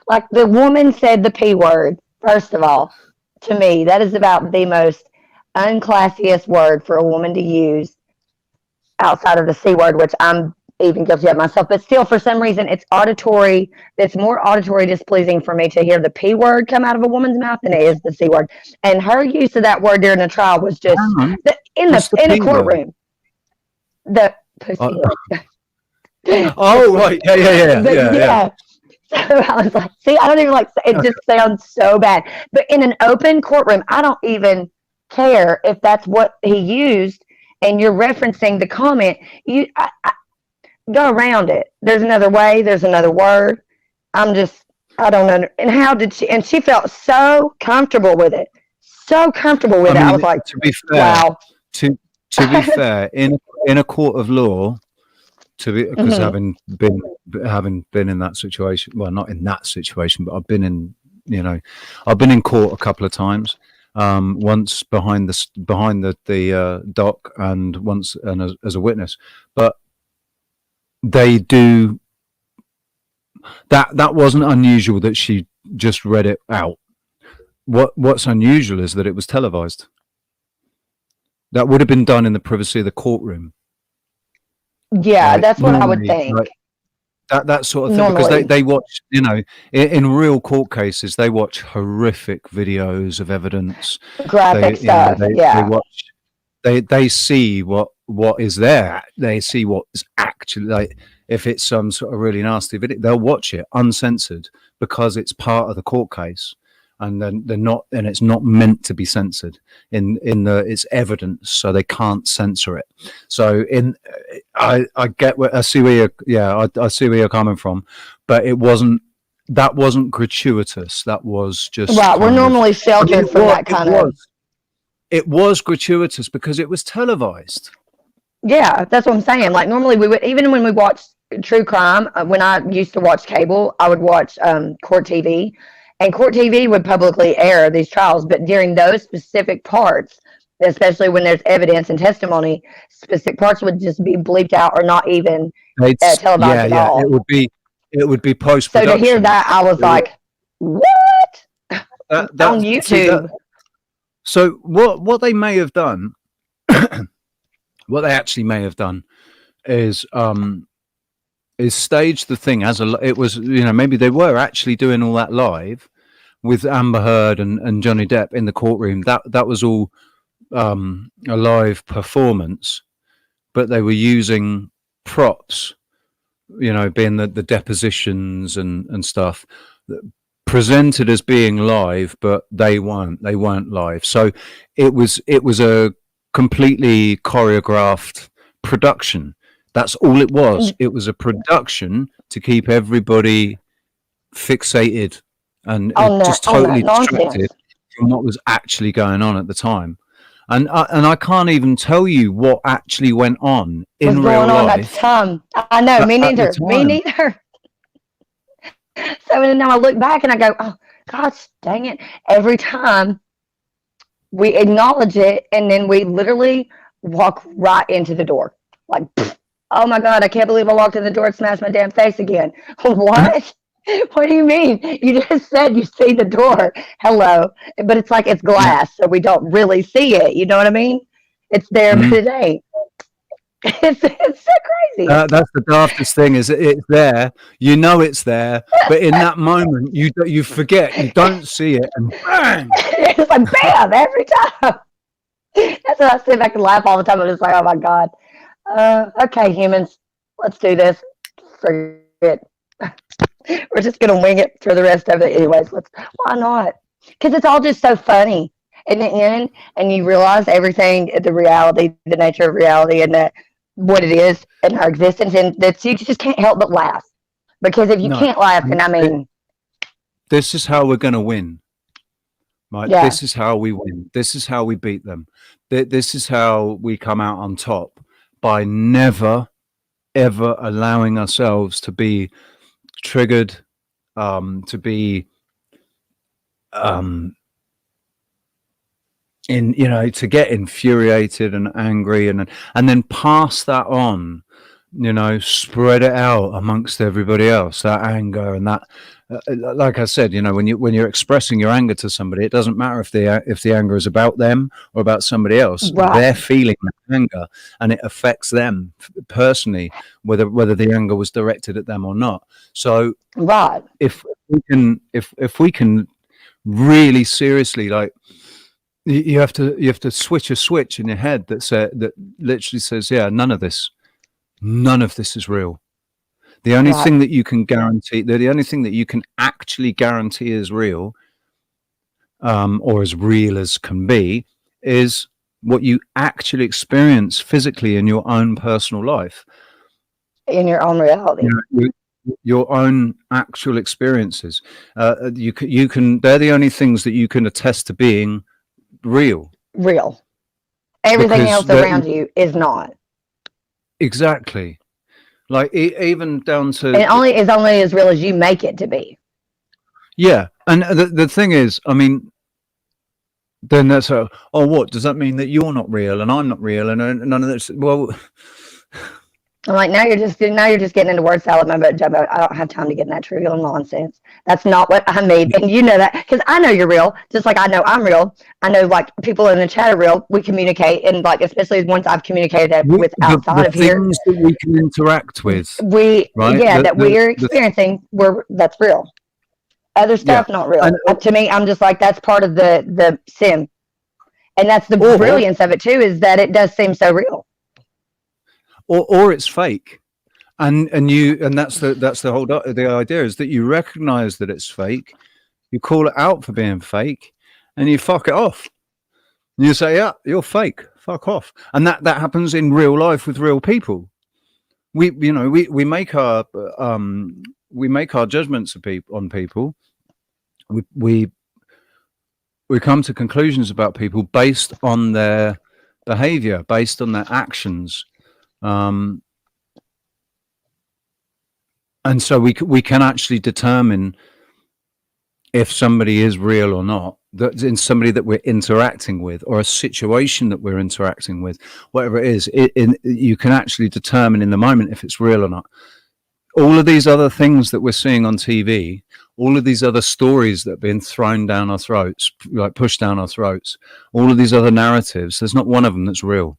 Like the woman said the P word, first of all. To me, that is about the most unclassiest word for a woman to use outside of the C word, which I'm even guilty of myself. But still, for some reason, it's auditory. It's more auditory displeasing for me to hear the P word come out of a woman's mouth than it is the C word. And her use of that word during the trial was just Hang on. in What's the a P word? courtroom. The Uh, pussy. oh, right. But Yeah. yeah. So I was like, see, I don't even like it. Okay. Just sounds so bad. But in an open courtroom, I don't even care if that's what he used, and you're referencing the comment. I go around it. There's another way. There's another word. I don't know. And how did she? And she felt so comfortable with it. So comfortable with I it. I mean, was like, to be fair, wow. to to be fair, in a court of law, because Hmm. having been in that situation, well, not in that situation, but I've been in, I've been in court a couple of times. Once behind the dock, and once as a witness. But they do that wasn't unusual that she just read it out. What's unusual is that it was televised. That would have been done in the privacy of the courtroom, Yeah, right? that's what I would Normally, think. right? That sort of thing, because they, Normally, they watch, in real court cases, they watch horrific videos of evidence. graphic stuff. They Yeah. watch, they see what is there. They see what is actually, like, if it's some sort of really nasty video, they'll watch it uncensored because it's part of the court case, and then it's not meant to be censored it's evidence, so they can't censor it. So I get where I see where I see where you're coming from, but that wasn't gratuitous. That was just Right. We're kind of, normally I mean, sheltered from that kind of. it was gratuitous because it was televised. Yeah, that's what I'm saying. Like normally we would, even when we watch true crime, when I used to watch cable, I would watch court TV, and court TV would publicly air these trials. But during those specific parts, especially when there's evidence and testimony, specific parts would just be bleeped out or not even televised at Yeah, all. it would be post So to hear production. that, I was like, "What?" On See that. YouTube. So what they may have done, what they actually may have done, is stage the thing as it was, maybe they were actually doing all that live with Amber Heard and Johnny Depp in the courtroom. That was all a live performance, but they were using props, being the depositions and stuff, presented as being live, but they weren't live. So it was a completely choreographed production. That's all it was. It was a production to keep everybody fixated and just On that totally distracted nonsense. from what was actually going on at the time. And I can't even tell you what actually went on Was in real going on at the life time. I know, me at the neither. Me time. neither. So and now I look back and I go, oh, gosh dang it. Every time we acknowledge it and then we literally walk right into the door. Like, oh my God, I can't believe I walked in the door and smashed my damn face again. What? What do you mean? You just said you see the door. Hello. But it's like it's Yeah. glass, so we don't really see it. You know what I mean? It's there, but Mm. it ain't. It's so crazy. That's the daftest thing, is it's there. You know it's there, but in that moment, you forget, you don't see it, and bang. It's like bam every time. That's what I sit back and laugh all the time. I'm just like, oh my God. Okay, humans, let's do this. Forget it. We're just gonna wing it for the rest of it, anyways. Why not? Because it's all just so funny in the end, and you realize everything, the reality, the nature of reality, and what it is, and our existence, and that you just can't help but laugh. Because if you No. can't laugh, then I mean, This is how we're going to win, right? yeah, This is how we win. This is how we beat them. This is how we come out on top, by never, ever allowing ourselves to be triggered, to be um, to get infuriated and angry, and then pass that on spread it out amongst everybody else, that anger and that, like I said, when you're expressing your anger to somebody, it doesn't matter if the anger is about them or about somebody else. Right. They're feeling that anger, and it affects them personally, whether the anger was directed at them or not. So Right. if we can really seriously, like, you have to switch a switch in your head that literally says, yeah, none of this is real. The only Right. thing that you can guarantee, the only thing that you can actually guarantee is real, or as real as can be, is what you actually experience physically in your own personal life, In your own reality. your own actual experiences. You can. They're the only things that you can attest to being real. Real. Everything Because else around you is not. Exactly. Like, even down to, And it is only as real as you make it to be. yeah. And the thing is, I mean, then that's what does that mean, that you're not real and I'm not real and none of this? Well, I'm like, now you're just getting into word salad mumbo jumbo. I don't have time to get in that trivial nonsense. That's not what I mean, and you know that, because I know you're real, just like I know I'm real. I know, like, people in the chat are real. We communicate, and, like, especially once I've communicated with outside of here, things that we can interact with, right? that we are experiencing, that's real. Other stuff, not real. And to me, I'm just like, that's part of the sim, and that's the brilliance of it too, is that it does seem so real. Or it's fake, and that's the whole the idea, is that you recognize that it's fake, you call it out for being fake, and you fuck it off. You say, yeah, you're fake, fuck off. And that happens in real life with real people. We make our judgments on people. We come to conclusions about people based on their behavior, based on their actions. And so we can actually determine if somebody is real or not, that's in somebody that we're interacting with, or a situation that we're interacting with, whatever it is. You can actually determine in the moment if it's real or not. All of these other things that we're seeing on TV, all of these other stories that have been thrown down our throats, like pushed down our throats, all of these other narratives, there's not one of them that's real.